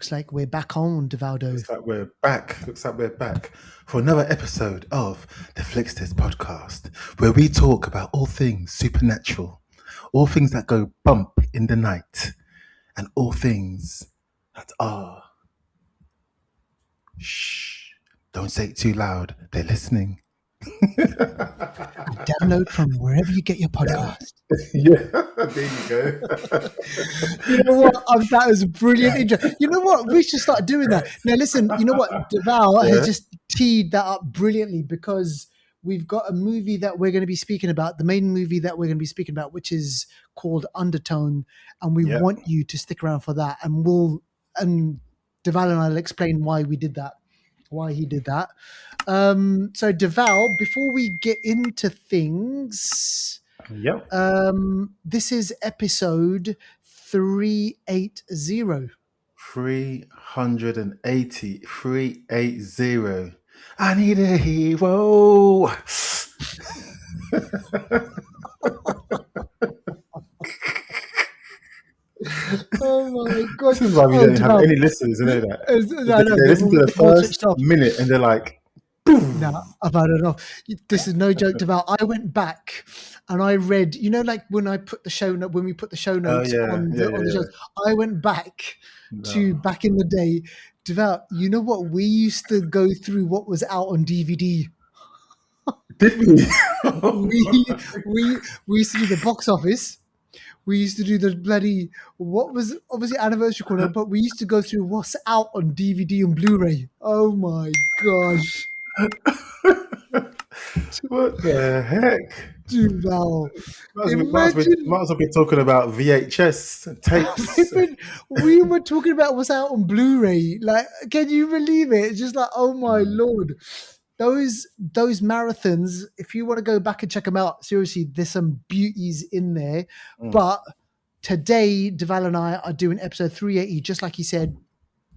Looks like we're back on, Devaldo. Looks like we're back. Looks like we're back for another episode of the Flixters podcast, where we talk about all things supernatural, all things that go bump in the night, and all things that are. Shh! Don't say it too loud. They're listening. Download from wherever you get your podcast. Yeah, there you go. You know what? That was a brilliant intro. You know what? We should start doing that. Now, listen, you know what? Deval has just teed that up brilliantly because we've got a movie that we're going to be speaking about, the main movie that we're going to be speaking about, which is called Undertone. And we want you to stick around for that. And Deval and I will explain why we did that, why he did that. So Deval, before we get into things... Yep. This is episode 380. 380. I need a hero. Oh my god! This is why we don't have any listeners, you know that. They listen to the first minute and they're like, boom. No, I've had enough. This is no joke, Deval. I went back and I read, you know, like when we put the show notes on the shows, I went back to back in the day. Deval, you know what? We used to go through what was out on DVD. Did we? we used to do the box office. We used to do the bloody, what was obviously anniversary corner, but we used to go through what's out on DVD and Blu-ray. Oh my gosh. What the heck? Deval. Might as well be talking about VHS tapes. We were talking about what's out on Blu-ray. Like, can you believe it? It's just like, oh my Lord. Those marathons, if you want to go back and check them out, seriously, there's some beauties in there. But today, Deval and I are doing episode 380, just like he said.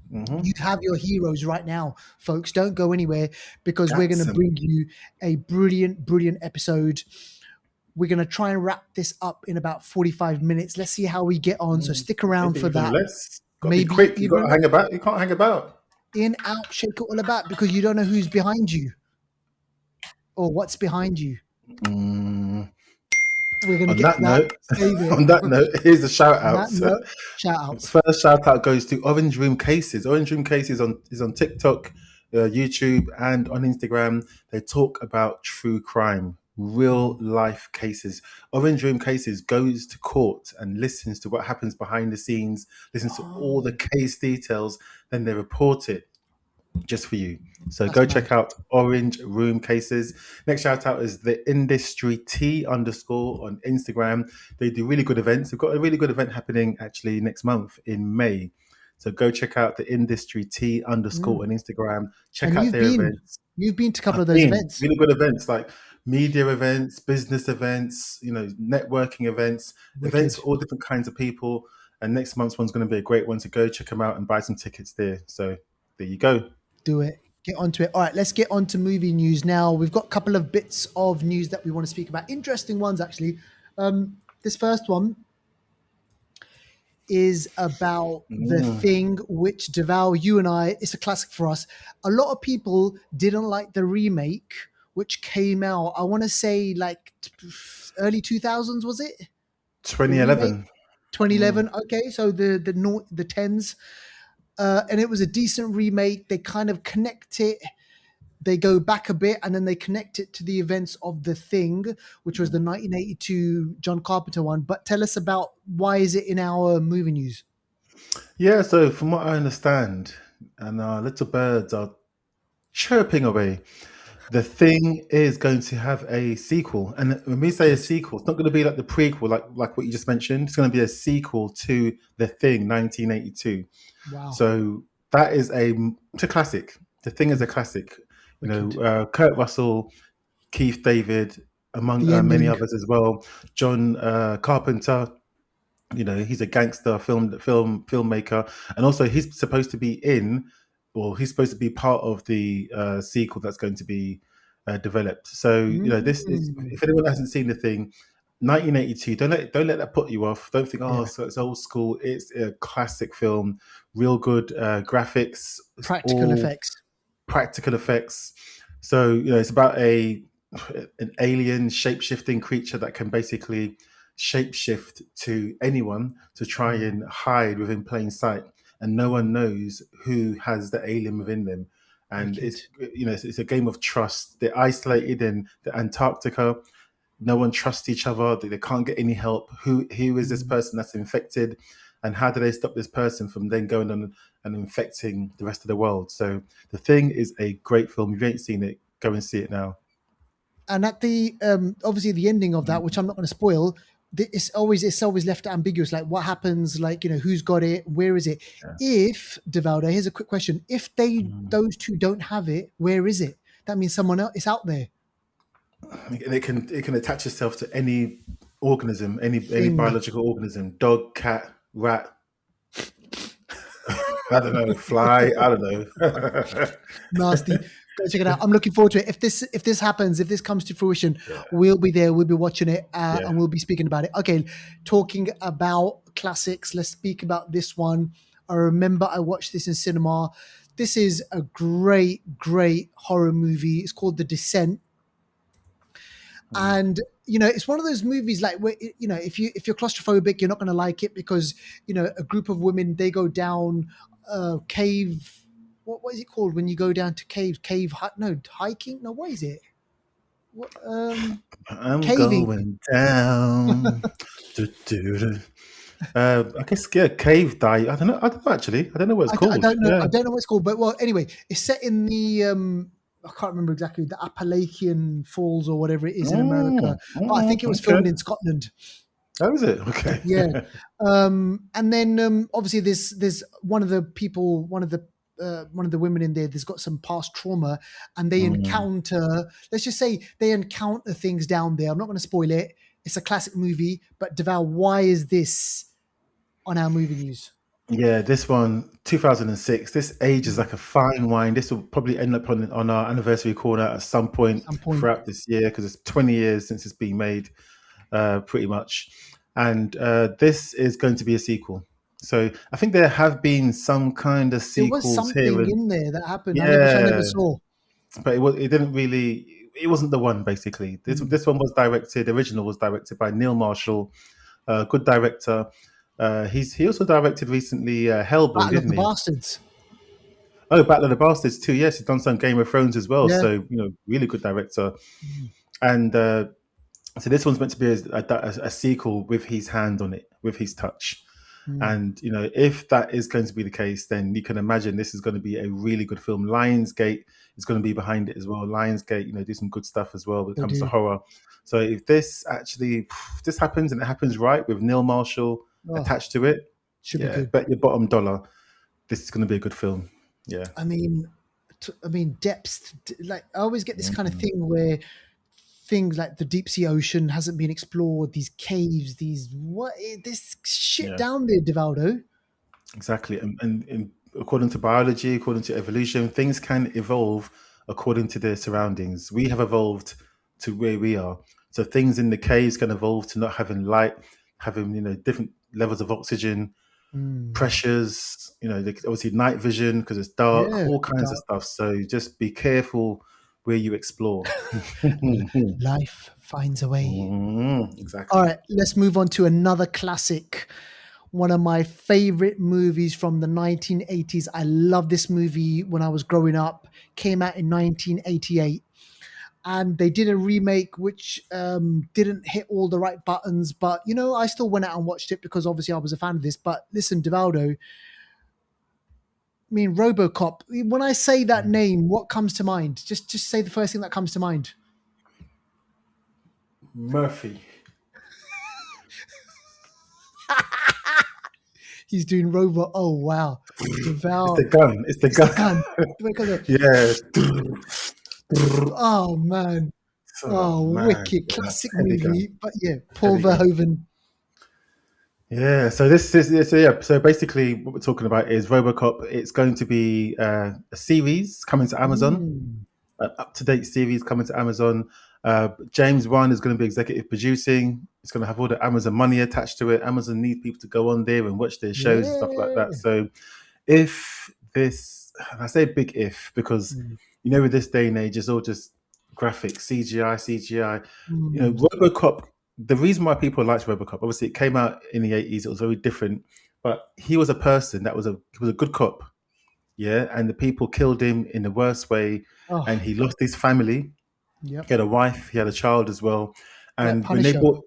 You have your heroes right now, folks. Don't go anywhere because we're going to bring you a brilliant, brilliant episode. We're going to try and wrap this up in about 45 minutes. Let's see how we get on. So stick around for that. Maybe be quick. You got to hang about. You can't hang about. In, out, shake it all about because you don't know who's behind you or what's behind you. We're going to get that. On that note, here's a shout out. Shout outs. First shout out goes to Orange Room Cases. Orange Room Cases is on TikTok, YouTube, and on Instagram. They talk about true crime, real life cases. Orange Room Cases goes to court and listens to what happens behind the scenes, listens to all the case details, then they report it just for you. So go check out Orange Room Cases. Next shout out is the Industry T _ on Instagram. They do really good events. They've got a really good event happening actually next month in May. So go check out the Industry T _ on Instagram. Check out their events. You've been to a couple of those events. Really good events like media events, business events, networking events, events for all different kinds of people. And next month's one's going to be a great one to go check them out and buy some tickets there. So there you go. Do it. Get onto it. All right, let's get on to movie news now. We've got a couple of bits of news that we want to speak about. Interesting ones, actually. This first one is about The Thing, which Deval, you and I, it's a classic for us. A lot of people didn't like the remake, which came out, I want to say like early 2000s, was it? 2011. 2011, okay. So the 10s. And it was a decent remake. They kind of connect it. They go back a bit and then they connect it to the events of The Thing, which was the 1982 John Carpenter one. But tell us about why is it in our movie news? Yeah, so from what I understand, and our little birds are chirping away, The Thing is going to have a sequel. And when we say a sequel, it's not going to be like the prequel, like what you just mentioned. It's going to be a sequel to The Thing, 1982. Wow. So that is it's a classic. The Thing is a classic. Kurt Russell, Keith David, among many others as well. John Carpenter, he's a gangster filmmaker. And also he's supposed to be part of the sequel that's going to be developed. So, this is, if anyone hasn't seen The Thing, 1982. Don't let that put you off. Don't think, oh, Yeah, so it's old school. It's a classic film. Real good graphics. It's practical all effects. practical effects. So it's about a an alien shape shifting creature that can basically shapeshift to anyone to try Mm, and hide within plain sight, and no one mm, knows who has the alien within them. And wicked. it's a game of trust. They're isolated in the Antarctica. No one trusts each other. They can't get any help. Who is this Mm. person that's infected, and how do they stop this person from then going on and infecting the rest of the world? So The Thing is a great film. If you ain't seen it, go and see it now. And at the obviously the ending of that, which I'm not going to spoil, it's always left ambiguous. Like what happens? Like who's got it? Where is it? Yeah. If Devaldo, here's a quick question: if they Mm. those two don't have it, where is it? That means someone else is out there. And it can attach itself to any organism, any Thing biological organism, dog, cat, rat. I don't know, fly. I don't know. nasty. Go check it out. I'm looking forward to it. If this happens, if this comes to fruition, Yeah, we'll be there. We'll be watching it, yeah. and we'll be speaking about it. Okay, talking about classics. Let's speak about this one. I remember I watched this in cinema. This is a great, great horror movie. It's called The Descent, Mm. and it's one of those movies like where if you're claustrophobic, you're not going to like it because a group of women, they go down a cave. What is it called when you go down to no, hiking, no, what is it, what, I'm caving. going down. Do, do, do. I guess cave dive. I don't know actually. I don't know what it's I called. don't know, Yeah. what it's called, but well, anyway, it's set in the I can't remember exactly, the Appalachian Falls or whatever it is in America, but I think it was Okay. filmed in Scotland. That was it. Okay. Yeah. And then obviously there's one of the women in there that's got some past trauma, and they Mm. encounter, let's just say they encounter things down there. I'm not going to spoil it. It's a classic movie, but Deval, why is this on our movie news? Yeah, this one, 2006. This ages Mm, like a fine wine. This will probably end up on our anniversary corner at some point some point. throughout this year because it's 20 years since it's been made, pretty much. And this is going to be a sequel. So I think there have been some kind of There was sequels here something and in there that happened, which I never yeah, saw. but it didn't really. It wasn't the one basically. This Mm. this one was directed. The original was directed by Neil Marshall, good director. He also directed recently Hellboy, Battle of didn't the he? Bastards. Oh, Battle of the Bastards too. Yes, he's done some Game of Thrones as well. Yeah. So really good director. Mm. And so this one's meant to be a sequel with his hand on it, with his touch. Mm. And if that is going to be the case, then you can imagine this is going to be a really good film. Lionsgate is going to be behind it as well. Lionsgate, do some good stuff as well when it They comes to do. horror. So if this happens and it happens right with Neil Marshall Oh, attached to it, should be yeah, good. bet your bottom dollar this is going to be a good film. Yeah. I mean, depth. Like I always get this kind of Mhm. thing where things like the deep sea ocean hasn't been explored. These caves, this shit Yeah. down there, Divaldo. Exactly. And according to biology, according to evolution, things can evolve according to their surroundings. We have evolved to where we are. So things in the caves can evolve to not having light, having, different levels of oxygen, Mm. pressures, obviously night vision because it's dark, Yeah, all kinds of dark. stuff. So just be careful where you explore. Life finds a way. All Exactly. right, let's move on to another classic. One of my favorite movies from the 1980s. I love this movie when I was growing up. Came out in 1988. And they did a remake which didn't hit all the right buttons, but I still went out and watched it because obviously I was a fan of this. But listen, Divaldo, I mean RoboCop. When I say that name, what comes to mind? Just say the first thing that comes to mind. Murphy. He's doing robot. Oh wow, It's the Deval. gun. It's the It's the gun. gun. Because Yes. oh man, Oh oh man, wicked yeah, classic heavy gun, movie. But yeah, Paul heavy gun. Verhoeven. Yeah, so this is so yeah. So basically, what we're talking about is RoboCop. It's going to be a series coming to Amazon, Mm. an up to date series coming to Amazon. James Wan is going to be executive producing. It's going to have all the Amazon money attached to it. Amazon needs people to go on there and watch their shows and stuff like that. Yeah. So if this, and I say big if because Mm. with this day and age, it's all just graphics, CGI, CGI. Mm. RoboCop. The reason why people liked RoboCop, obviously, it came out in the 80s. It was very different, but he was a person that was a good cop, yeah. And the people killed him in the worst way, and Oh, he lost his family. yep. He had a wife, he had a child as well, Like and when they Punisher. bought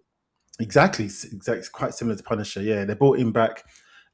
exactly, exactly, quite similar to Punisher. Yeah, they brought him back,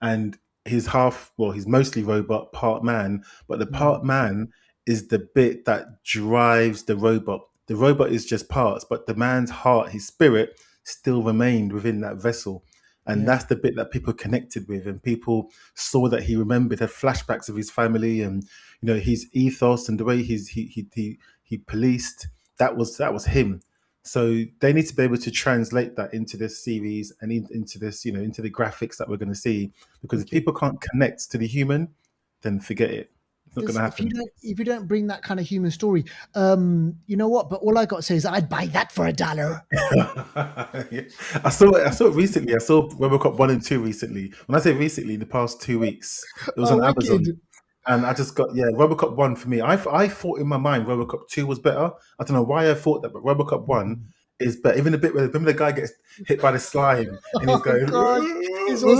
and he's he's mostly robot, part man. But the Mm. part man is the bit that drives the robot. The robot is just parts, but the man's heart, his spirit, still remained within that vessel. And Yeah. that's the bit that people connected with, and people saw that he remembered, had flashbacks of his family, and his ethos and the way he policed. That was him. So they need to be able to translate that into this series and into this, into the graphics that we're going to see. Because if Okay. people can't connect to the human, then forget it. It's not going This, to if you happen. don't if you don't bring that kind of human story, you know what? But all I got to say is I'd buy that for $1. Yeah. I saw it recently. I saw RoboCop 1 and 2 recently. When I say recently, in the past 2 weeks, it was Oh, on wicked. Amazon. And I just got, yeah, RoboCop 1 for me. I thought in my mind RoboCop 2 was better. I don't know why I thought that, but RoboCop 1 is better. Even a bit where remember the guy gets hit by the slime and he's Oh going God, he's all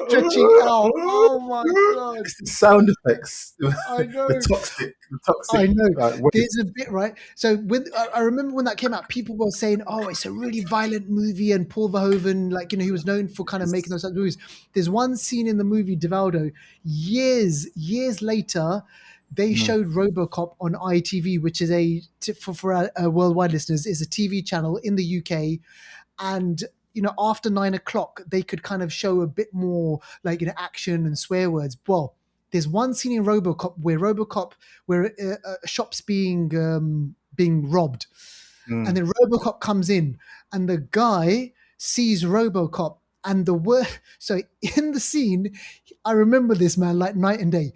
stretching out. Oh my God, it's the sound effects, I the know. toxic I know. waste. There's a bit, right? So when I remember when that came out, people were saying, "Oh, it's a really violent movie," and Paul Verhoeven, like he was known for kind of making those types of movies. There's one scene in the movie Divaldo. Years later, they Mm, showed RoboCop on ITV, which is for our worldwide listeners, is a TV channel in the UK, and after 9 o'clock they could kind of show a bit more like action and swear words. Well, there's one scene in RoboCop where a shop's being robbed, and mm, then RoboCop comes in, and the guy sees RoboCop, and the word. So in the scene, I remember this, man, like night and day.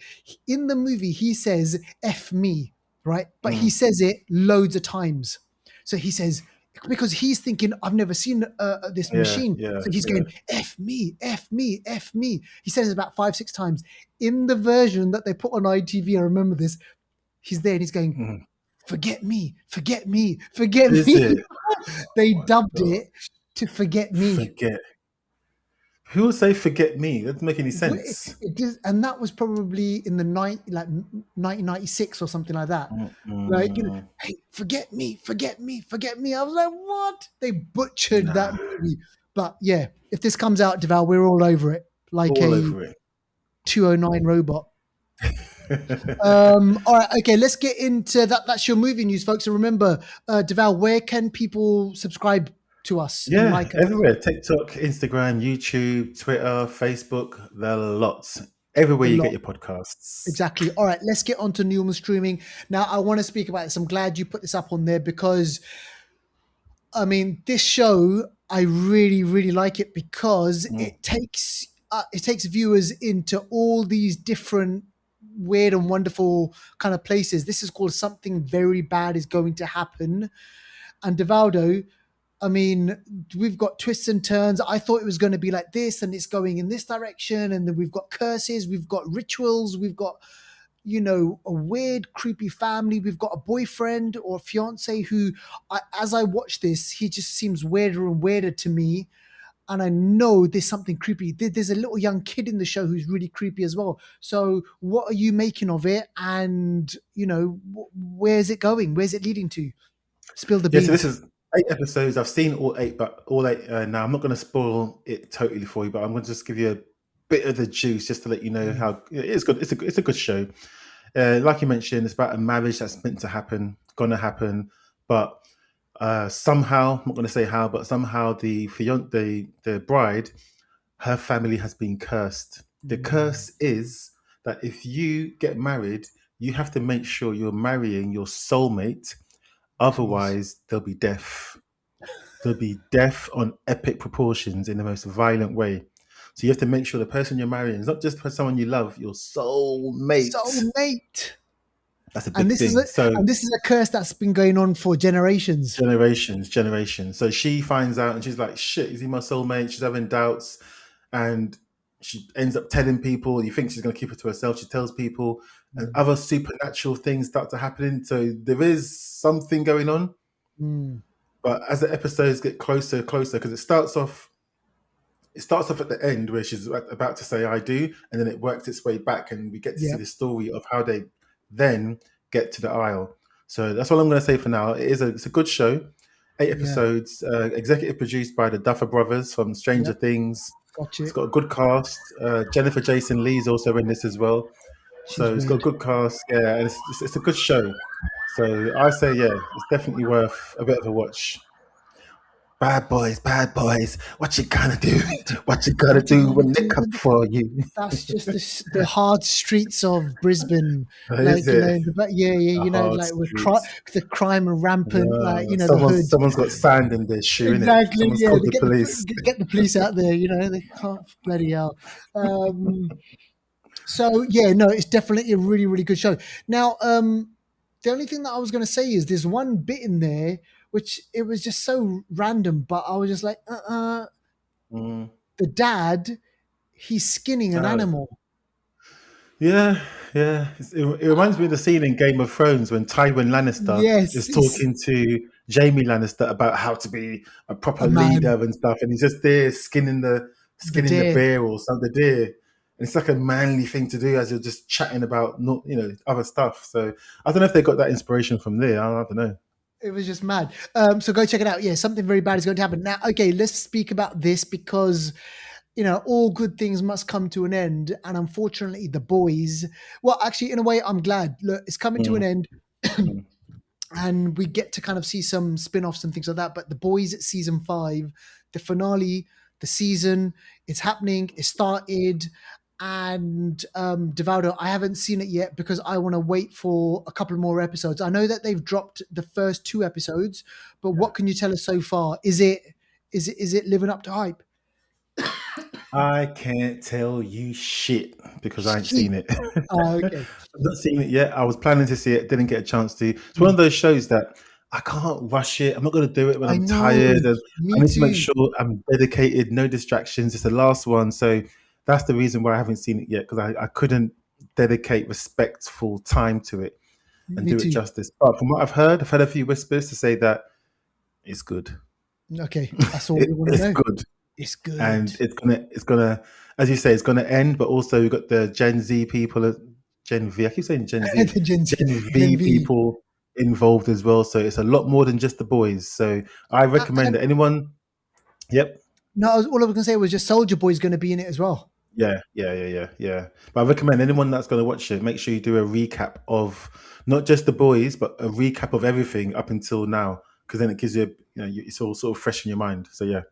In the movie, he says "f me," right, but he mm. says it loads of times. So he says, because he's thinking, I've never seen this Yeah, machine. yeah, So he's yeah. going, F me, F me, F me. He says it about 5, 6 times. In the version that they put on ITV, I remember this, he's there and he's going, Mm. forget me, forget me, forget Is me. it? They Oh my dubbed god! it to forget me. Forget. Who would say forget me? That doesn't make any Wh- sense. and that was probably in the 1996 or something like that. Like, Mm-mm. hey, forget me, forget me, forget me. I was like, what? They butchered that Nah, movie. But yeah, if this comes out, Deval, we're all over it, like all a over it. 209 robot. All right, okay, let's get into that. That's your movie news, folks. And remember, Deval, where can people subscribe to us and Yeah, like us? everywhere. TikTok, Instagram, YouTube, Twitter, Facebook, the lots. Everywhere The you get lot. your podcasts. Exactly. All right, let's get on to normal streaming. Now, I want to speak about this. I'm glad you put this up on there because, I mean, this show, I really, really like it because Mm, it takes viewers into all these different weird and wonderful kind of places. This is called Something Very Bad Is Going to Happen. And Devaldo, I mean, we've got twists and turns. I thought it was going to be like this, and it's going in this direction. And then we've got curses, we've got rituals, we've got, a weird, creepy family. We've got a boyfriend or a fiance who, as I watch this, he just seems weirder and weirder to me. And I know there's something creepy. There's a little young kid in the show who's really creepy as well. So, what are you making of it? And, where's it going? Where's it leading to? Spill the Yeah, so this beans. is 8 episodes. I've seen all eight, but all eight. Now I'm not going to spoil it totally for you, but I'm going to just give you a bit of the juice just to let you know how it's good. It's a good show. Like you mentioned, it's about a marriage that's meant to happen, gonna happen, but somehow I'm not going to say how, but somehow the bride, her family has been cursed. The Mm. curse is that if you get married, you have to make sure you're marrying your soulmate. Jeez. Otherwise, there'll be death. There'll be death on epic proportions in the most violent way. So you have to make sure the person you're marrying is not just someone you love, your soulmate. Soulmate. That's a And big this is thing. a So and this is a curse that's been going on for generations. generations. So she finds out and she's like, shit, is he my soulmate? She's having doubts and she ends up telling people. You think she's going to keep it to herself. She tells people, and Mm. other supernatural things start to happen. So there is something going on. Mm. But as the episodes get closer and closer, because it starts off at the end where she's about to say "I do," and then it works its way back, and we get to see Yep. the story of how they then get to the aisle. So that's all I'm going to say for now. It's a good show, 8 Yeah. episodes, executive produced by the Duffer Brothers from Stranger Yep. Things. Got It's it. got a good cast. Jennifer Jason Leigh's also in this as well, She's so it's got a weird. good cast. Yeah, and it's a good show. So I say, yeah, it's definitely worth a bit of a watch. Bad boys, what you gonna do? What you gonna What you do gonna when they do come when they come? for you? That's just the hard streets of Brisbane. Is Like, it yeah, yeah, the hard like with streets? the crime and rampant, like, the Someone's hood. someone's got sand in their shoe, in it. Exactly. Someone's Yeah, called they the police. get the police out there. They can't bloody hell. Um, so yeah, no, it's definitely a really really good show. Now, the only thing that I was going to say is there's one bit in there which it was just so random, but I was just like, Mm. the dad, he's skinning an Oh, animal. yeah, yeah. It reminds me of the scene in Game of Thrones when Tywin Lannister Yes, is it's talking to Jamie Lannister about how to be a a proper man, leader and stuff, and he's just there the skinning the deer. bear or something, the deer. And it's like a manly thing to do as you're just chatting about not other stuff. So I don't know if they got that inspiration from there. I don't know. It was just mad. So go check it out. Yeah, something very bad is going to happen. Now, okay, let's speak about this because all good things must come to an end. And unfortunately, the boys, well, actually, in a way, I'm glad. Look, it's coming to an Mm, end. mm, And we get to kind of see some spin-offs and things like that. But the boys at season 5, the finale, the season, it's happening, it started. And Devaldo, I haven't seen it yet because I want to wait for a couple more episodes. I know that they've dropped the first 2 episodes, but yeah. what can you tell us so far? Is it living up to hype? I can't tell you shit because I ain't Shit. seen it. Oh, I've okay. not seen it yet. I was planning to see it, didn't get a chance to. It's one Mm. of those shows that I can't rush it. I'm not going to do it when I I'm know. tired, and I Me need to make too. sure I'm dedicated, no distractions. It's the last one, so that's the reason why I haven't seen it yet because I couldn't dedicate respectful time to it and Me do it too. justice. But from what I've heard a few whispers to say that it's good. Okay, that's all we want to It's know. good. It's good. And it's gonna, as you say, it's gonna end. But also we've got the Gen Z people, Gen V. I keep saying Gen Z, The Gen Gen V V. people involved as well. So it's a lot more than just the boys. So I recommend And that anyone. Yep. no, all I was going to say was just Soldier Boy's going to be in it as well. Yeah. But I recommend anyone that's going to watch it, make sure you do a recap of not just the boys, but a recap of everything up until now, because then it gives you, it's all sort of fresh in your mind. So yeah.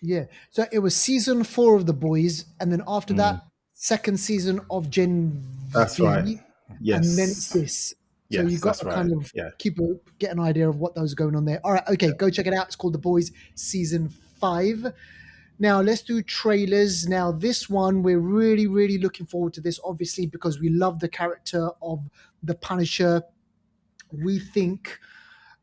Yeah. So it was season 4 of The Boys, and then after Mm, that, second season of Gen that's right. V, and then it's Yes. this. So you Yes, got that's to right. kind of Yeah. get an idea of what those are going on there. All right, okay, go check it out. It's called The Boys season 5. Now let's do trailers. Now this one we're really really looking forward to this, obviously because we love the character of the Punisher. We think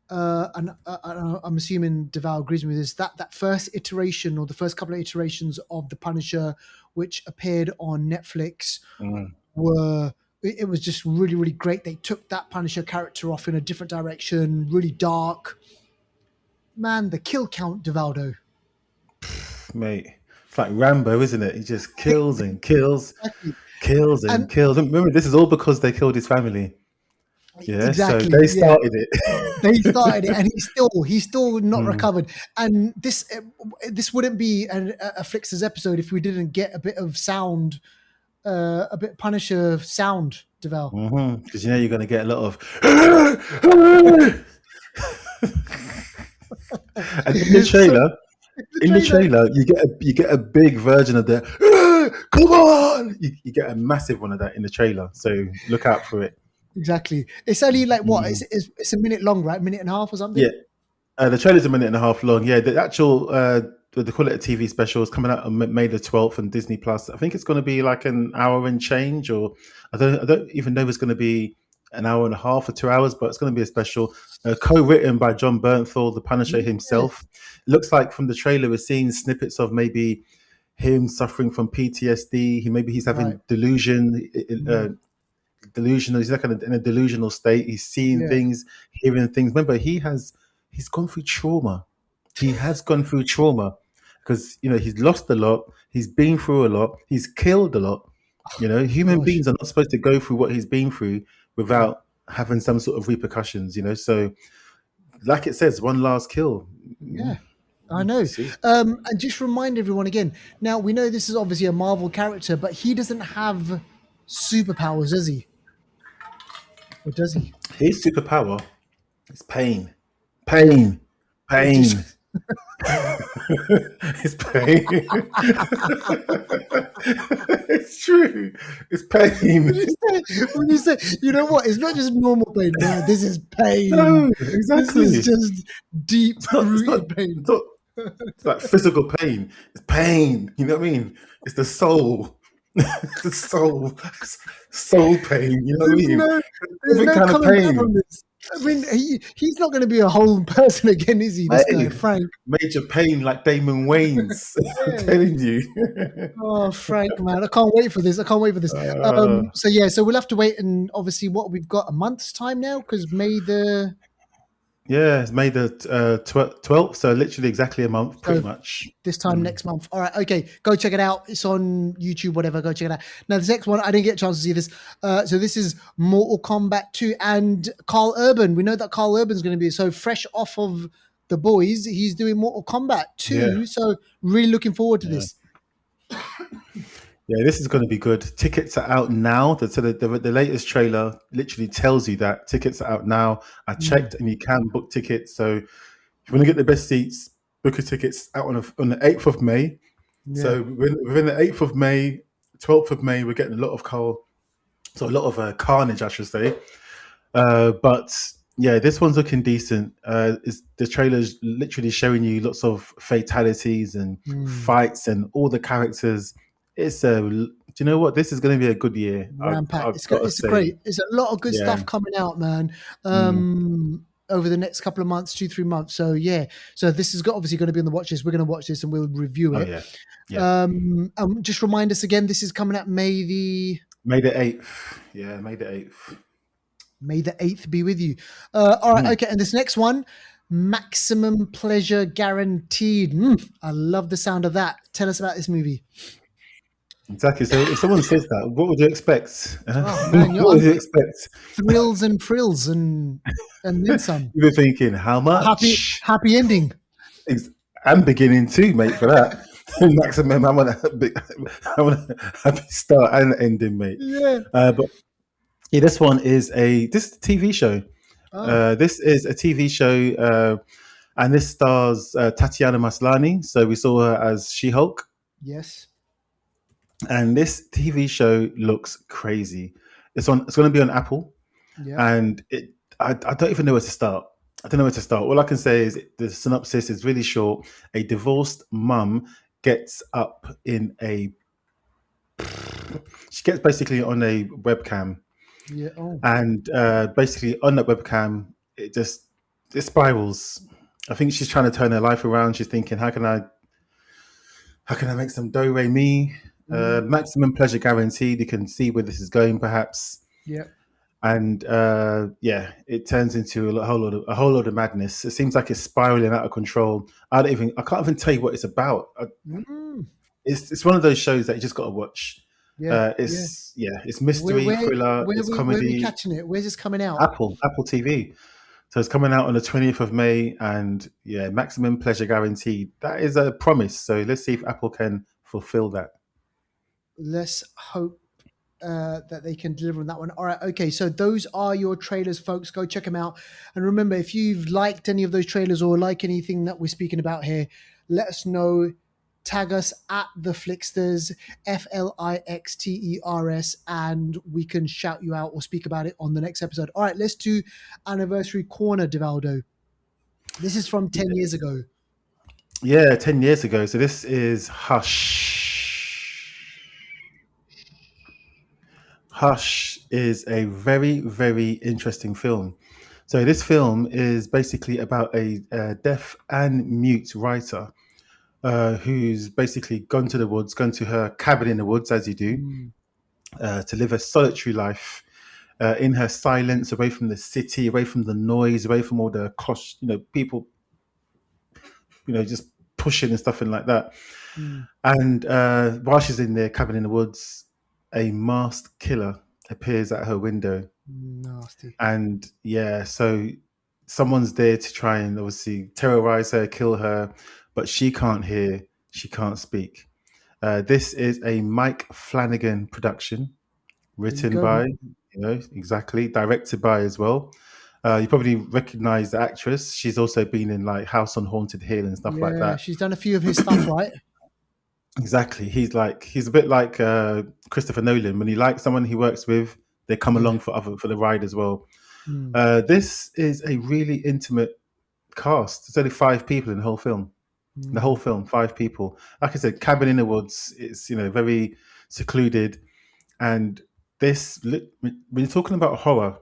and I'm assuming Deval agrees with this, that first iteration or the first couple of iterations of the Punisher, which appeared on Netflix, Mm. were it was just really really great. They took that Punisher character off in a different direction, really dark. Man, the kill count, Devaldo. Mate, it's like Rambo, isn't it? He just kills and kills, Exactly. kills and And kills. And remember, this is all because they killed his family. Yeah, so exactly, they yeah. started it. They started it, and he's still not Mm. recovered. And this wouldn't be a Flixters episode if we didn't get a bit of sound, a bit Punisher sound, Devel. Because you're going to get a lot of. And in the So trailer, the trailer, you get a big version of the. Come on! You get a massive one of that in the trailer, so look out for it. exactly. It's only like what? Mm. It's a minute long, right? Minute and a half or Yeah, something. the trailer's a minute and a half long. Yeah, the actual they call it a TV special is coming out on May the 12th on Disney Plus. I think it's going to be like an hour and change, or I don't even know if it's going to be an hour and a half or 2 hours, but it's going to be a special. Co-written by John Bernthal, the Punisher Yeah. himself. Looks like from the trailer we're seeing snippets of maybe him suffering from PTSD. Maybe he's Right. having Mm. delusional. He's like in a delusional state. He's seeing Yeah. things, hearing things. Remember, he's gone through trauma. He has gone through trauma because he's lost a lot. He's been through a lot. He's killed a lot. Human Gosh. beings are not supposed to go through what he's been through Yeah. without having some sort of repercussions. So like it says, one last kill. Yeah. I know. See, And just remind everyone again. Now we know this is obviously a Marvel character, but he doesn't have superpowers, does he? Or does he? his superpower is pain, pain, It just pain. It's pain. It's true. It's pain. when you say, you know what? It's not just normal pain. No, this is pain. No, This exactly. is just deep It's not. It's not. rooted pain. It's not. It's like physical pain. It's pain. You know what I mean? It's the soul. It's the soul pain. You know what I There's mean? no, there's Different no kind of coming back from pain. this. I mean, he's not going to be a whole person again, is he? This guy, Hey, Frank. major pain like Damon Wayans. I'm Yeah. telling you. Oh, Frank, man, I can't wait for this. I can't wait for this. Uh, So yeah, so we'll have to wait, and obviously, what we've got a month's time now because May the yeah, it's May the 12th, so literally exactly a month, pretty so much. this time next month. All right, okay, go check it out. It's on YouTube, whatever. Go check it out. Now, this next one, I didn't get a chance to see this. So this is Mortal Kombat 2 and Carl Urban. We know that Carl Urban's going to be so fresh off of The Boys. He's doing Mortal Kombat 2, Yeah, so really looking forward to yeah. this. Yeah, this is going to be good. Tickets are out now. The latest trailer literally tells you that tickets are out now. I checked, and you can book tickets. So if you want to get the best seats, book your tickets out on the 8th of May. Yeah. So within the 8th of May, 12th of May, we're getting a lot of carnage, I should say. But yeah, this one's looking decent. The trailer's literally showing you lots of fatalities and fights and all the characters. Do you know what? This is going to be a good year. Rampack. I've got to It's say, great. It's a lot of good yeah. stuff coming out, man. Mm. Over the next couple of months, 2-3 months. So yeah, so this is obviously going to be on the watch list. We're going to watch this and we'll review Oh it. yeah, yeah. Just remind us again. This is coming out May the 8th. Yeah, May the 8th. May the 8th be with you. All right, okay. And this next one, Maximum Pleasure Guaranteed. I love the sound of that. Tell us about this movie. Exactly. So if someone says that, what would you expect? Oh man, What would you expect? thrills and frills and then some. You've been thinking, how much? Happy ending. I'm beginning too, mate, for that. Maximum, I want a happy start and ending, mate. Yeah. But yeah, this is a TV show. Oh. This is a TV show, and this stars Tatiana Maslany. So we saw her as She-Hulk, Yes. and this TV show looks crazy. It's going to be on Apple, Yeah. and I don't even know where to start. I don't know where to start. All I can say is the synopsis is really short. A divorced mum gets up she gets basically on a webcam, Yeah. Oh. and basically on that webcam, it spirals. I think she's trying to turn her life around. She's thinking, how can I make some do re mi? Maximum pleasure guaranteed. You can see where this is going, perhaps. Yeah. And yeah, it turns into a whole lot of madness. It seems like it's spiraling out of control. I can't even tell you what it's about. It's one of those shows that you just got to watch. Yeah. It's mystery, thriller, it's comedy. Where are we catching it? Where's this coming out? Apple TV. So it's coming out on the 20th of May, and yeah, maximum pleasure guaranteed. That is a promise. So let's see if Apple can fulfill that. Let's hope that they can deliver on that one. All right, okay. So those are your trailers, folks. Go check them out. And remember, if you've liked any of those trailers or like anything that we're speaking about here, let us know. Tag us at the Flixters, Flixters, and we can shout you out or speak about it on the next episode. All right, let's do Anniversary Corner, Divaldo. This is from 10 years ago. Yeah, 10 years ago. So this is Hush. Hush is a very, very interesting film. So this film is basically about a deaf and mute writer who's basically gone to the woods, gone to her cabin in the woods, as you do, Mm, to live a solitary life in her silence, away from the city, away from the noise, away from all the cost, people, just pushing and stuff and like that. mm, And while she's in their cabin in the woods, a masked killer appears at her window. nasty. And yeah, so someone's there to try and obviously terrorize her, kill her, but she can't hear, she can't speak. This is a Mike Flanagan production, There you written go, by, man. exactly, directed by as well. You probably recognize the actress. She's also been in like House on Haunted Hill and stuff like Yeah, that. she's done a few of his stuff, right? Exactly. He's a bit like Christopher Nolan. When he likes someone he works with, they come Yeah. along for the ride as well. Mm, This is a really intimate cast. There's only five people in the whole film. The whole mm, film, five people. Like I said, cabin in the woods. It's very secluded. And when you're talking about horror,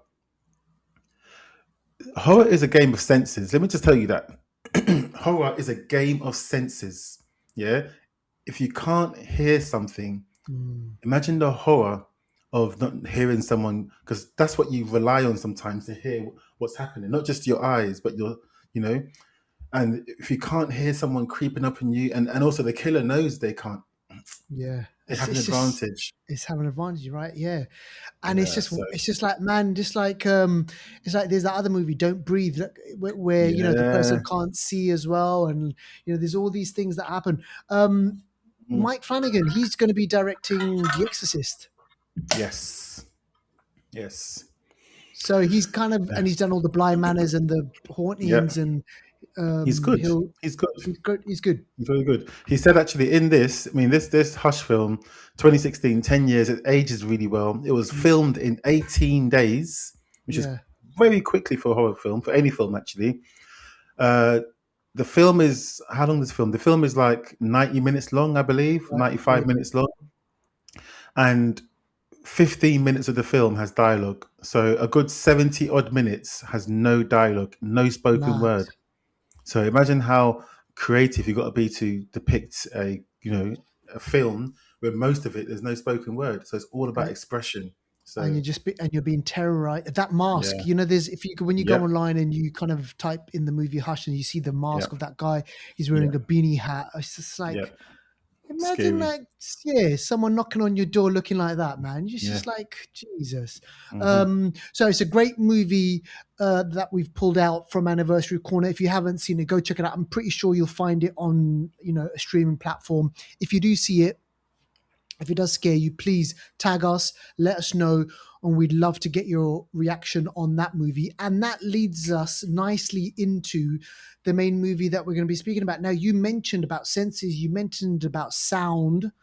horror is a game of senses. Let me just tell you that horror is a game of senses. Yeah, if you can't hear something, mm. imagine the horror of not hearing someone, because that's what you rely on sometimes to hear what's happening. Not just your eyes, but you know. And if you can't hear someone creeping up on you, and also the killer knows they can't, Yeah. they have an It's just advantage. it's having an advantage, right? Yeah. And Yeah. So it's just like, man, just like it's like there's that other movie, Don't Breathe, where you know the yeah. person can't see as well, and there's all these things that happen. Mm. Mike Flanagan, he's going to be directing The Exorcist. Yes. Yes. So he's kind of, Yeah. and he's done all the Blind Manors and the Yeah. Hauntings, and He's good. he'll He's good. he's good. He's good. He's very good. He said actually in this, I mean, this Hush film, 2016, 10 years, it ages really well. It was Mm, filmed in 18 days, which is yeah, very quickly for a horror film, for any film actually. Uh, the film is, how long is the film? The film is like 90 minutes long, I believe, right, yeah, 95 minutes long. And 15 minutes of the film has dialogue. So a good 70 odd minutes has no dialogue, no spoken mad. word. So imagine how creative you've got to be to depict a film where most of it there's no spoken word. So it's all about expression. And So and you're being terrorized. That mask, yeah, there's when you go yep, online and you kind of type in the movie Hush and you see the mask yep, of that guy, he's wearing yep, a beanie hat. It's just like, yep. imagine Scary. like, yeah, someone knocking on your door looking like that, man. It's Yeah. just like Jesus. Hmm. So it's a great movie that we've pulled out from Anniversary Corner. If you haven't seen it, go check it out. I'm pretty sure you'll find it on a streaming platform. If you do see it, if it does scare you, please tag us, let us know, and we'd love to get your reaction on that movie. And that leads us nicely into the main movie that we're going to be speaking about. Now, you mentioned about senses, you mentioned about sound.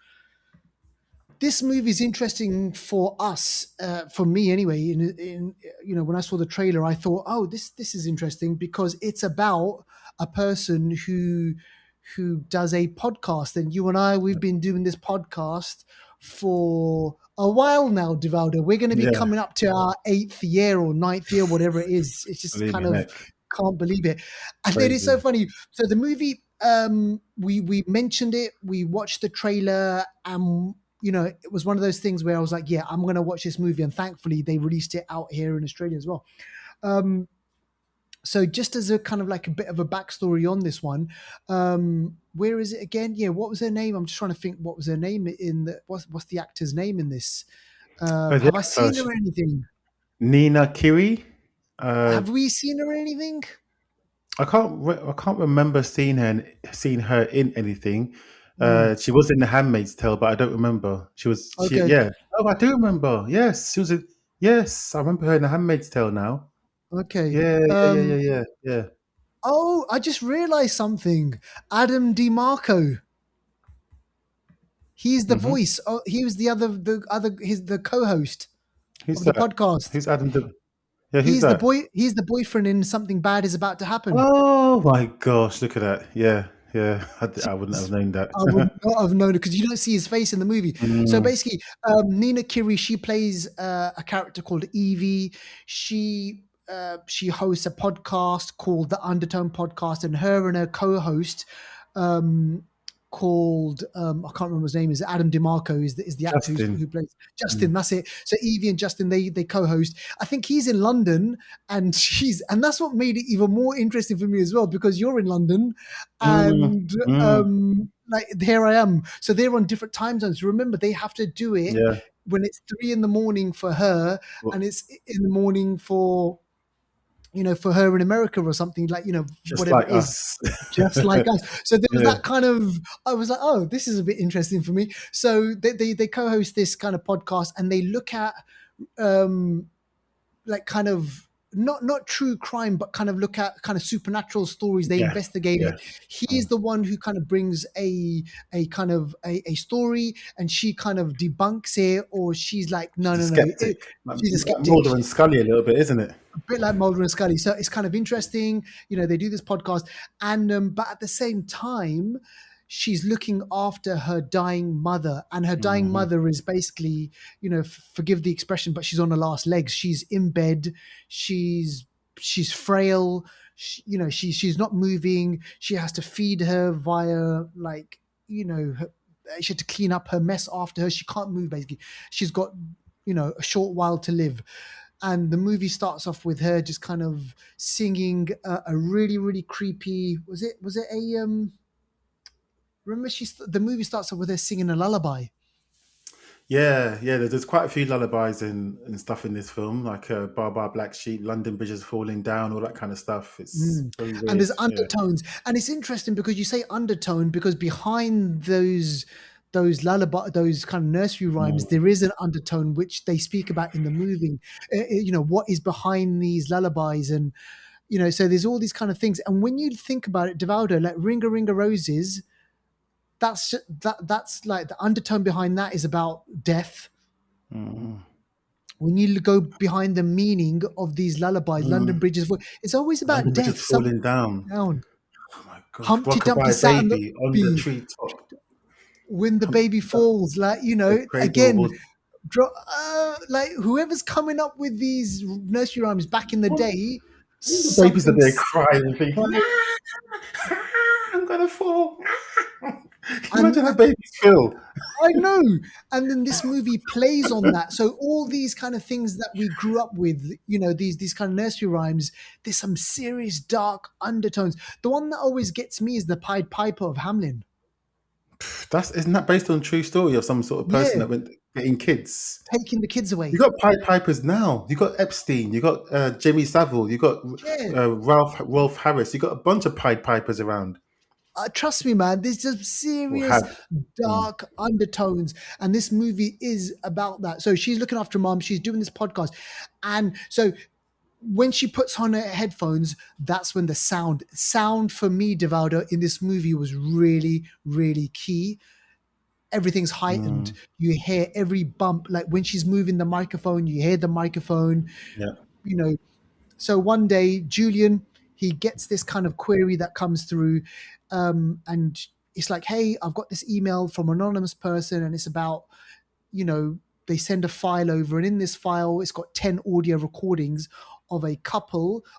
This movie is interesting for us, for me anyway. When I saw the trailer, I thought, oh, this is interesting because it's about a person who does a podcast, and you and I, we've been doing this podcast for a while now, Divaldo. We're going to be Yeah. coming up to our 8th year or 9th year, whatever it is. It's just Believe me, kind of Nick. can't believe it. And then it's so Crazy. funny. So the movie, we mentioned it, we watched the trailer, and it was one of those things where I was like, yeah, I'm going to watch this movie. And thankfully, they released it out here in Australia as well. Um, so just as a kind of like a bit of a backstory on this one, where is it again? Yeah, what was her name? I'm just trying to think. What was her name in the? What's the actor's name in this? Oh, yeah. Have I seen her or anything? Nina Kiri. Uh, Have we seen her or anything? I can't remember seeing her in anything. Hmm. She was in The Handmaid's Tale, but I don't remember. Okay. Yeah. Oh, I do remember. Yes, she was in. Yes, I remember her in The Handmaid's Tale now. Okay. Yeah, yeah, yeah, yeah, yeah, yeah. Oh, I just realized something. Adam DiMarco. He's the Hmm. voice. Oh, he was he's the co-host Who's of the that? podcast. Who's Adam? Yeah, who's that? He's the boyfriend in Something Bad Is About to Happen. Oh my gosh! Look at that. Yeah, Yeah, I wouldn't have known that. I would not have known it because you don't see his face in the movie. So Mm, basically, Nina Kiri, she plays a character called Evie. She hosts a podcast called the Undertone Podcast, and her and her co-host um, called I can't remember his name. Is Adam DeMarco is the actor Justin. who plays Justin. Mm, That's it. So Evie and Justin they co-host. I think he's in London, and that's what made it even more interesting for me as well because you're in London mm, and mm, like here I am. So they're on different time zones. Remember, they have to do it yeah. when it's 3 in the morning for her, Well, and it's in the morning for for her in America or something like just whatever like it is. us. Just like us. So there was Yeah. that kind of, I was like, oh, this is a bit interesting for me. So they co-host this kind of podcast and they look at um, like kind of not true crime, but kind of look at kind of supernatural stories. They Yeah. investigate Yeah. it. He's Mm. the one who kind of brings a kind of a story, and she kind of debunks it, or she's like, no, She's a no, no. skeptic. She's a Like skeptic. Mulder and Scully a little bit, isn't it? A bit like Mulder and Scully. So it's kind of interesting. They do this podcast, and but at the same time, she's looking after her dying mother, and her dying Hmm. mother is basically, forgive the expression, but she's on her last legs. She's in bed. She's frail. She's not moving. She has to feed her via like she had to clean up her mess after her. She can't move basically. She's got a short while to live, and the movie starts off with her just kind of singing a really really creepy, was it a remember the movie starts off with her singing a lullaby. Yeah, yeah. There's quite a few lullabies and stuff in this film, like "Bar Bar Black Sheep," "London Bridges Falling Down," all that kind of stuff. It's Mm. very And weird. there's Yeah. undertones, and it's interesting because you say undertone because behind those lullaby, those kind of nursery rhymes, Mm, there is an undertone which they speak about in the movie. What is behind these lullabies, and so there's all these kind of things. And when you think about it, Devaldo, like Ringa Ringa Roses, that's like the undertone behind that is about death. mm, When you go behind the meaning of these lullabies, London mm. Bridges, it's always about "London death. Bridges Something Falling Down." down. Oh my gosh! Humpty Dumpty "Rockabye sat on the Baby" on the baby. treetop. When the Humpty baby Duck, falls, like the cradle again, will. like whoever's coming up with these nursery rhymes back in the Well, day, the babies are something there crying and thinking, right. I'm gonna fall. And Imagine how babies feel. I know. And then this movie plays on that. So all these kind of things that we grew up with, these kind of nursery rhymes, there's some serious dark undertones. The one that always gets me is the Pied Piper of Hamelin. That's isn't that based on a true story of some sort of person Yeah, that went getting kids? taking the kids You away. got Pied Pipers now. You got Epstein. You got Jimmy Savile. You got Yeah. Ralph Harris. You got a bunch of Pied Pipers around Trust me, man, there's just or serious had. Mm, dark undertones, and this movie is about that. So she's looking after mom, she's doing this podcast, and so when she puts on her headphones, that's when the sound for me, Devaldo, in this movie was really, really key. Everything's heightened. mm, You hear every bump, like when she's moving the microphone, you hear the microphone. yeah. You know, so one day, Julian, he gets this kind of query that comes through, and it's like, "Hey, I've got this email from an anonymous person, and it's about, they send a file over, and in this file, it's got 10 audio recordings of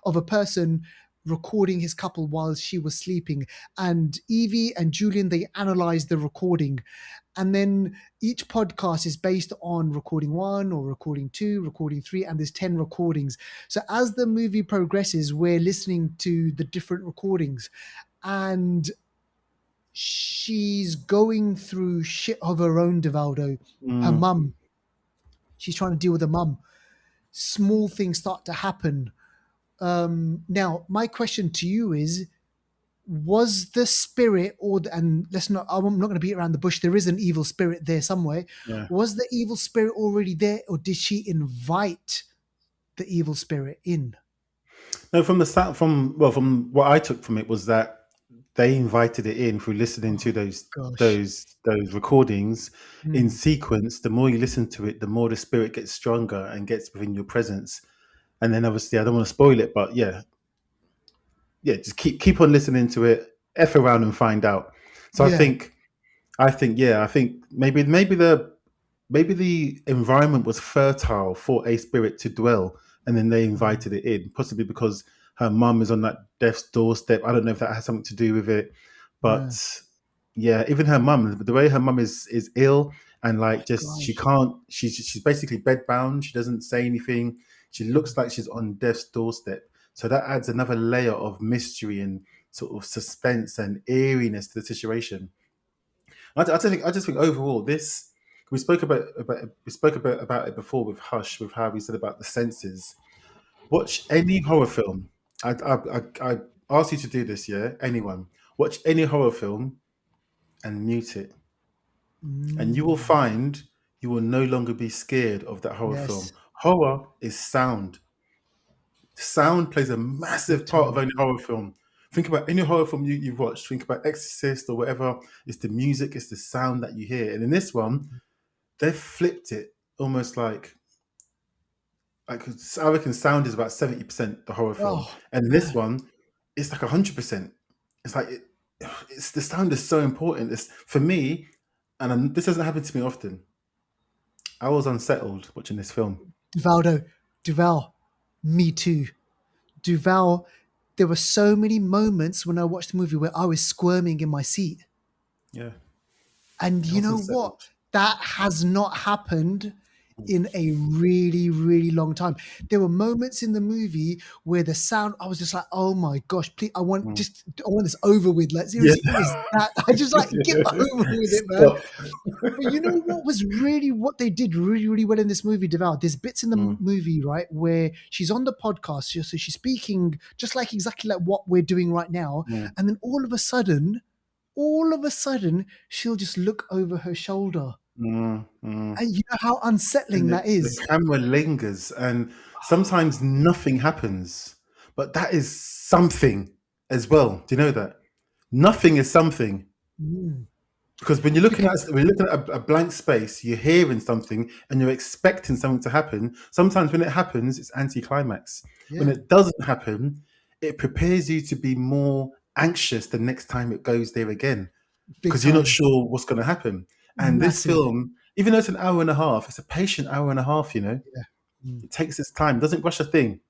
of a person recording his couple while she was sleeping. And Evie and Julian, they analyze the recording, and then each podcast is based on recording one or recording two, recording three, and there's 10 recordings. So as the movie progresses, we're listening to the different recordings, and she's going through shit of her own, Devaldo. Her Mm, mum, she's trying to deal with her mum. Small things start to happen. Now, my question to you is, was the spirit and let's not, I'm not going to beat around the bush, there is an evil spirit there somewhere. yeah. Was the evil spirit already there, or did she invite the evil spirit in? No, from the start, from what I took from it was that they invited it in through listening to Gosh. those recordings in Hmm. sequence. The more you listen to it, the more the spirit gets stronger and gets within your presence. And then obviously, I don't want to spoil it, but yeah, yeah, just keep on listening to it. F around and find out. So Yeah. yeah, I think maybe the environment was fertile for a spirit to dwell, and then they Mm, invited it in, possibly because her mum is on that death's doorstep. I don't know if that has something to do with it, yeah. but yeah, even her mum, the way her mum is ill and Oh my like just she gosh. can't, she's basically bedbound. She doesn't say anything. She looks like she's on death's doorstep. So that adds another layer of mystery and sort of suspense and eeriness to the situation. I just think overall this we spoke about it before with Hush, with how we said about the senses. Watch any horror film. I ask you to do this, yeah. Anyone watch any horror film and mute it, and you will Mm, find you will no longer be scared of that horror film. yes, Horror is sound. Sound plays a big massive part of time. any horror film. Think about any horror film you've watched. Think about Exorcist or whatever. It's the music, it's the sound that you hear. And in this one, they've flipped it almost like I reckon sound is about 70% the horror film, Oh and in this man. one, it's like 100%. It's like it's the sound is so important. It's for me, and this doesn't happen to me often. I was unsettled watching this film. Duvaldo, Duval, me too. Duval, there were so many moments when I watched the movie where I was squirming in my seat. Yeah, And I you was know what? unsettled. That has not happened in a really, really long time. There were moments in the movie where the sound, I was just like, oh my gosh, please, Mm. I want this over with. Like, Yeah, seriously, it was that. I just like, get over with it, man. stop. But you know what was really what they did really, really well in this movie, Deval? There's bits in the Mm, movie, right, where she's on the podcast, so she's speaking just like exactly like what we're doing right now, mm, and then all of a sudden, she'll just look over her shoulder, mm. and you know how And unsettling that the is. camera lingers, and sometimes nothing happens, but that is something as well. Do you know that? Nothing is something. Mm. Because Because when you're looking at a blank space, you're hearing something and you're expecting something to happen. Sometimes when it happens, it's anticlimax. When yeah, it doesn't happen, it prepares you to be more anxious the next time it goes there again big because you're not time, sure what's going to happen. And this massive. film, even though it's an hour and a half, it's a patient hour and a half. Yeah. Mm. It takes its time, doesn't rush a thing.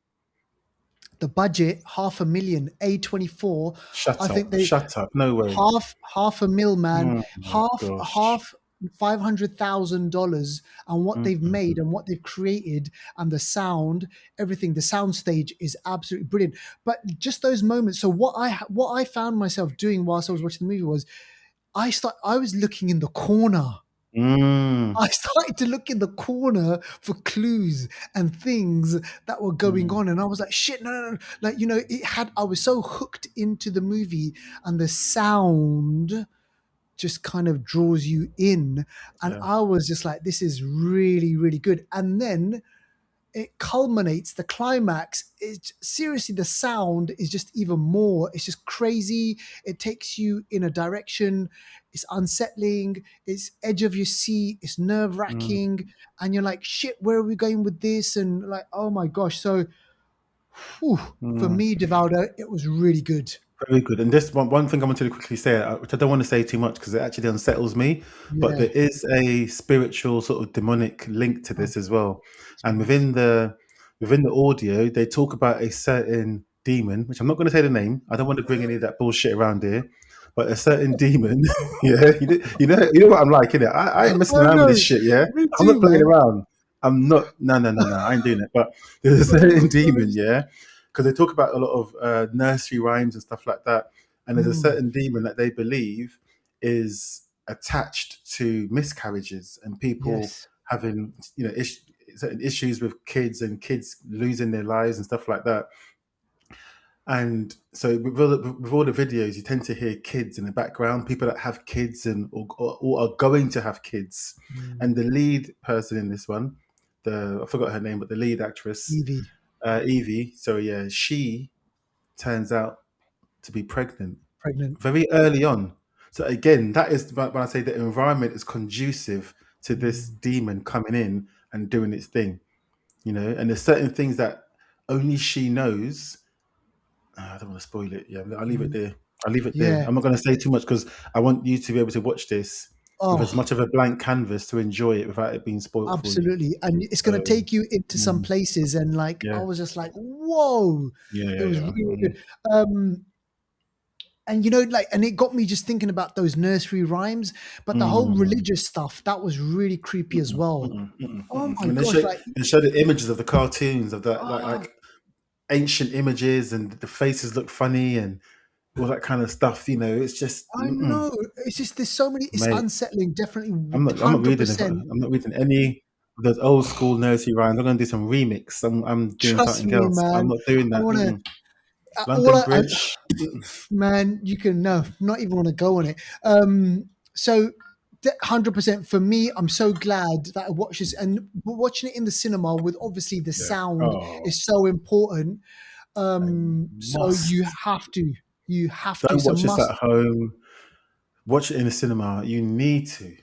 The budget, 500,000, A24. I Shut think up, they shut up. No way. half a mil, man, Oh my gosh. half $500,000, and what they've Mm-mm. made and what they've created and the sound, everything. The sound stage is absolutely brilliant. But just those moments. So what I found myself doing whilst I was watching the movie was I was looking in the corner. Mm, I started to look in the corner for clues and things that were going mm, on, and I was like, "Shit, no, no, no!" Like, you know, it had. I was so hooked into the movie, and the sound just kind of draws you in, and yeah. I was just like, "This is really, really good." And then it culminates. The climax is seriously, the sound is just even more. It's just crazy. It takes you in a direction. It's unsettling. It's edge of your seat. It's nerve Mm, wracking, and you're like, shit, where are we going with this? And like, oh my gosh. So, whew, for mm. me, Devaldo, it was really good. Very good. And this one thing I wanted to quickly say, which I don't want to say too much because it actually unsettles me, but Yeah. there is a spiritual sort of demonic link to Oh, this as well. And jeez. within the audio, they talk about a certain demon, which I'm not going to say the name. I don't want to bring any of that bullshit around here. But a certain demon, yeah, you know what I'm like, innit? I ain't messing Oh around with this no, shit, yeah. me I'm not too, playing man. around. I'm not. No, no, no, no. I ain't doing it. But there's a Oh my certain demon, gosh. yeah, because they talk about a lot of nursery rhymes and stuff like that. And there's a Mm, certain demon that they believe is attached to miscarriages and people yes. having, certain issues with kids and kids losing their lives and stuff like that. And so with all the videos, you tend to hear kids in the background, people that have kids and or are going to have kids. And Mm, the lead person in this one, the I forgot her name, but the lead actress, Evie, Evie. So yeah, she turns out to be pregnant pregnant. very early on. So again, that is when I say the environment is conducive to this Mm, demon coming in and doing its thing, And there's certain things that only she knows. I don't want to spoil it. Yeah, I'll leave it mm. there. I'll leave it there. Yeah. I'm not going to say too much because I want you to be able to watch this with as Oh, much of a blank canvas to enjoy it without it being spoilt for you. absolutely. And it's So, going to take you into some mm, places. And like, I yeah, was just like, whoa, yeah, it yeah, was yeah. really good. And like, and it got me just thinking about those nursery rhymes, but the whole Mm, religious stuff, that was really creepy as mm-mm, well. mm-mm, mm-mm, Oh mm-mm. my When gosh. Like, they show the images of the cartoons of that, ah, like ancient images, and the faces look funny and all that kind of stuff. It's just, I know. It's just, there's so many, it's mate. unsettling, definitely I'm not reading. 100%. I'm not reading any of those old school nursery rhymes. I'm going to do some remix. I'm doing Trust something me, else. I'm man. not doing I that. want to, all London I Bridge. man, you can no, not even want to go on it. So 100% for me, I'm so glad that I watched this, and watching it in the cinema with obviously the Yeah. sound Oh, is so important. I So you must. have to, you have to. Don't It's a watch this at must. home. Watch it in the cinema. You need to.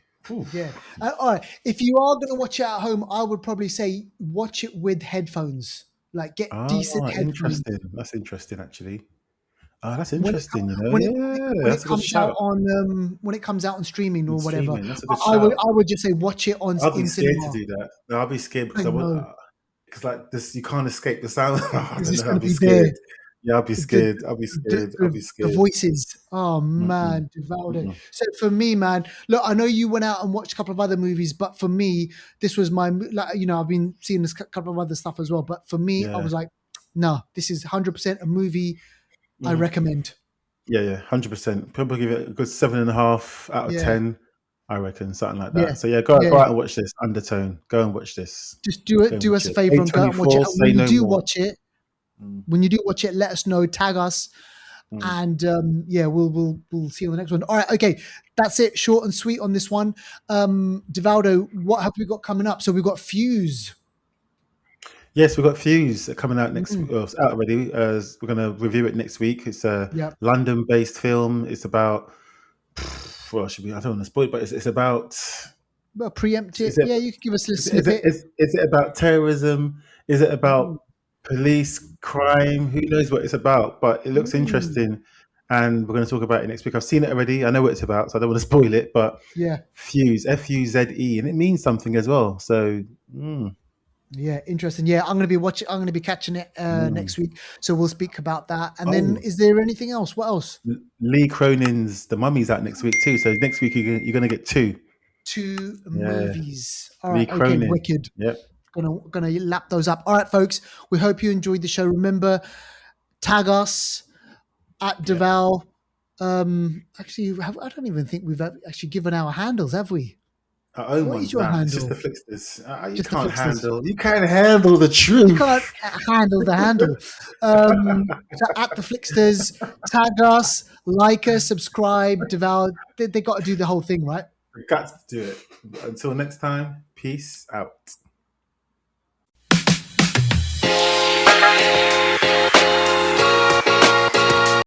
Yeah. Oof. All right. If you are going to watch it at home, I would probably say watch it with headphones. Like get decent Ah, headphones. interesting. That's interesting, actually. Ah, that's when it interesting. Yeah, when it that's a good comes out shout. on when it comes out on streaming In or whatever, streaming, that's a good I shout. would just say watch it on I'll be in scared to cinema. do that. No, I'll be scared I because know because like this, you can't escape the sound. I it's don't just know. I'll going to be be there. scared. Yeah, I'll be The scared. I'll be the, scared. I'll the, be the scared. voices. Oh Mm-mm, man, Duvalde. mm-mm. So for me, man, look, I know you went out and watched a couple of other movies, but for me, this was my like I've been seeing this couple of other stuff as well. But for me, I Yeah. was like, no, this is 100% a movie I Mhm. recommend. Yeah, yeah, 100%. People give it a good 7.5 out of Yeah, 10, I reckon, something like yeah, that. So yeah, go yeah. out and watch this. Undertone. Go and watch this. Just do Go it. and Do watch us a it. favor and go out and watch it. A24, And say when you no do more. watch it, Mm, let us know, tag us, mm. and yeah, we'll see you on the next one. All right, okay, that's it. Short and sweet on this one. Divaldo, what have we got coming up? So we've got Fuse. Yes, we've got Fuse coming out next. Mm, Well, it's out already. We're going to review it next week. It's a yeah, London-based film. It's about. Well, it should be. I don't want to spoil it, but it's about. well, preempt Is it. it Yeah, you can give us a is it snippet. is it about terrorism? Is it Mm, about police crime? Who knows what it's about? But it looks mm, interesting, and we're going to talk about it next week. I've seen it already. I know what it's about, so I don't want to spoil it. But yeah, Fuse, Fuze, and it means something as well. So, mm, yeah, interesting. Yeah, I'm gonna be watching. I'm gonna be catching it mm. next week. So we'll speak about that. And then, Oh, is there anything else? What else? Lee Cronin's The Mummy's out next week too. So next week you're gonna get two. Two Yeah, movies. All Lee right. Okay. Cronin. Wicked. Yep. Gonna lap those up. All right, folks. We hope you enjoyed the show. Remember, tag us at Yeah. Deval. Actually, I don't even think we've actually given our handles, have we? Our own What is ones. your Nah, it's just the handle? Flixters. You Just the can't Flixters. handle. You can't handle the You can't truth. handle the handle. So at the Flixters, tag us, like us, subscribe, Deval. They got to do the whole thing, right? Got to do it. Until next time. Peace out.